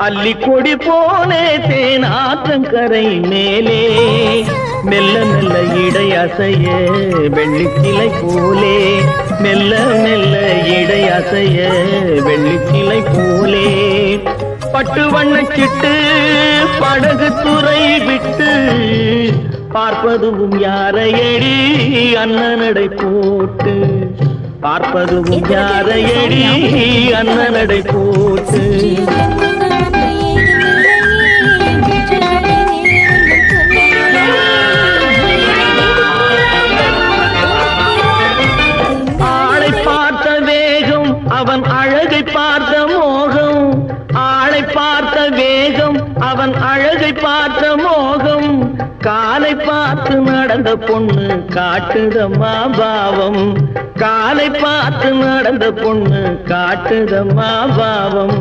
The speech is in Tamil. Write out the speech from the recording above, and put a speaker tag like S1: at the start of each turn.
S1: அள்ளி கொடி போலே தேனாற்றங்கரை மேலே மெல்ல மெல்ல இடை அசைய வெள்ளிக்கிளை போலே மெல்ல மெல்ல இடை அசைய வெள்ளிக்கிளை போலே பட்டு வண்ணச்சிட்டு படகு துறை விட்டு பார்ப்பதும் யாரையடி அண்ணனடை போட்டு பார்ப்பதும் யாரையடி அண்ணனடை போட்டு ஆளை பார்த்த வேகம் அவன் அழகை பார்த்த மோகம் ஆளை பார்த்த வேகம் அவன் அழகை பார்த்த மோகம் காலை பார்த்து நடந்த பொண்ணு காட்டுதம்மா பாவம் காலை பார்த்து நடந்த பொண்ணு காட்டுதம்மா பாவம்